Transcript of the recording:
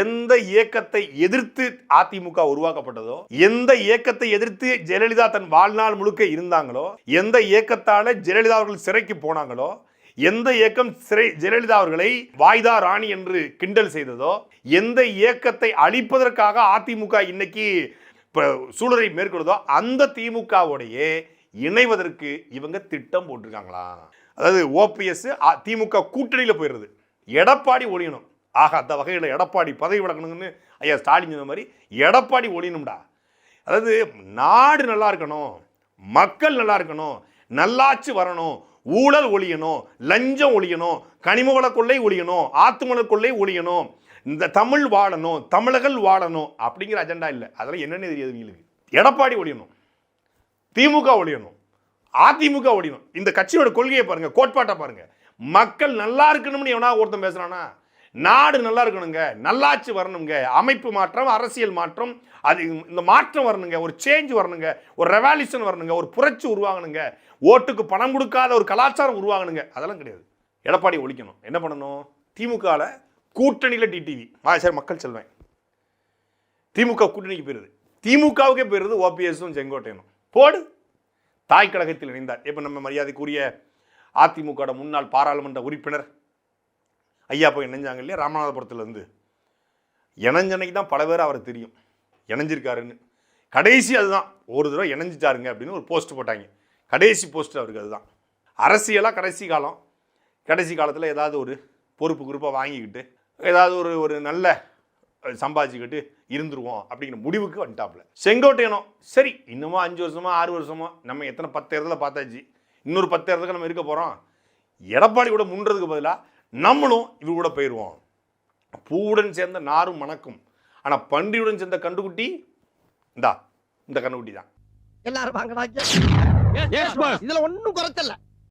எந்த இயக்கத்தை எதிர்த்து அதிமுக உருவாக்கப்பட்டதோ, எந்த இயக்கத்தை எதிர்த்து ஜெயலலிதா தன் வாழ்நாள் முழுக்க இருந்தாங்களோ, எந்த இயக்கத்தால ஜெயலலிதா அவர்கள் சிறைக்கு போனாங்களோ, எந்த இயக்கம் ஜெயலலிதா அவர்களை வாய்தா ராணி என்று கிண்டல் செய்ததோ, எந்த இயக்கத்தை அழிப்பதற்காக அதிமுக இன்னைக்கு சூழலை மேற்கொள்ளுதோ அந்த திமுகவுடைய இணைவதற்கு இவங்க திட்டம் போட்டிருக்காங்களா? அதாவது ஓபிஎஸ் திமுக கூட்டணியில் போயிடுறது, எடப்பாடி ஒழியணும். ஆக அந்த வகையில் எடப்பாடி பதவி விலகணும்னு ஐயா ஸ்டாலின் சொன்ன மாதிரி எடப்பாடி ஒழியணும்டா. அதாவது நாடு நல்லா இருக்கணும், மக்கள் நல்லா இருக்கணும், நல்லாட்சி வரணும், ஊழல் ஒழியணும், லஞ்சம் ஒழியணும், கனிமவள கொள்ளை ஒழியணும், ஆத்துமண கொள்ளை ஒழியணும், இந்த தமிழ் வாழணும், தமிழர்கள் வாழணும் அப்படிங்கிற அஜெண்டா இல்லை. அதெல்லாம் என்னென்ன தெரியாது உங்களுக்கு. எடப்பாடி ஒழியணும், திமுக ஒழியணும், அதிமுக ஒழியணும். இந்த கட்சியோட கொள்கையை பாருங்க, கோட்பாட்டை பாருங்க. மக்கள் நல்லா இருக்கணும்னு எவனா ஒருத்தன் பேசுறானா? நாடு நல்லா இருக்கணுங்க, நல்லாட்சி வரணுங்க, அமைப்பு மாற்றம், அரசியல் மாற்றம், அது இந்த மாற்றம் வரணுங்க, ஒரு சேஞ்ச் வரணுங்க, ஒரு ரெவல்யூஷன் வரணுங்க, ஒரு புரட்சி உருவாகணுங்க, ஓட்டுக்கு பணம் கொடுக்காத ஒரு கலாச்சாரம் உருவாகணுங்க. அதெல்லாம் கிடையாது. எடப்பாடி ஒழிக்கணும். என்ன பண்ணணும்? திமுகவில் கூட்டணியில் டிடிவி சரி மக்கள் செல்வேன் திமுக கூட்டணிக்கு போயிருது, திமுகவுக்கே போயிருது ஓபிஎஸும் செங்கோட்டையனும். போடு, தாய் கழகத்தில் இணைந்தார். இப்போ நம்ம மரியாதைக்குரிய அதிமுக முன்னாள் பாராளுமன்ற உறுப்பினர் ஐயா போய் இணைஞ்சாங்க இல்லையா ராமநாதபுரத்துலேருந்து. இணைஞ்சனைக்கு தான் பல பேர் அவரை தெரியும், இணைஞ்சிருக்காருன்னு. கடைசி அதுதான், ஒரு தடவை இணைஞ்சிட்டாருங்க அப்படின்னு ஒரு போஸ்ட் போட்டாங்க. கடைசி போஸ்ட் அவருக்கு அதுதான். அரசியலாக கடைசி காலத்தில் ஏதாவது ஒரு பொறுப்பு குரூப்பாக வாங்கிக்கிட்டு ஏதாவது ஒரு நல்ல சம்பாதிச்சுக்கிட்டு இருந்துருவோம் அப்படிங்கிற முடிவுக்கு வந்துட்டாப்புல. செங்கோட்டையனும் சரி, இன்னுமா 5 வருஷமா 6 வருஷமா நம்ம எத்தனை 10 தேர்தலில் பார்த்தாச்சு, இன்னொரு 10 தேர்தலுக்கு நம்ம இருக்க போகிறோம். எடப்பாடி கூட முன்றதுக்கு பதிலாக நம்மளும் இவர் கூட போயிடுவோம். பூவுடன் சேர்ந்த நாரும் மணக்கும், ஆனால் பன்றியுடன் சேர்ந்த கண்டுகுட்டி இந்த கண்டுகுட்டி தான். எல்லாரும் வாங்க, இதுல ஒன்றும் குறைச்சல.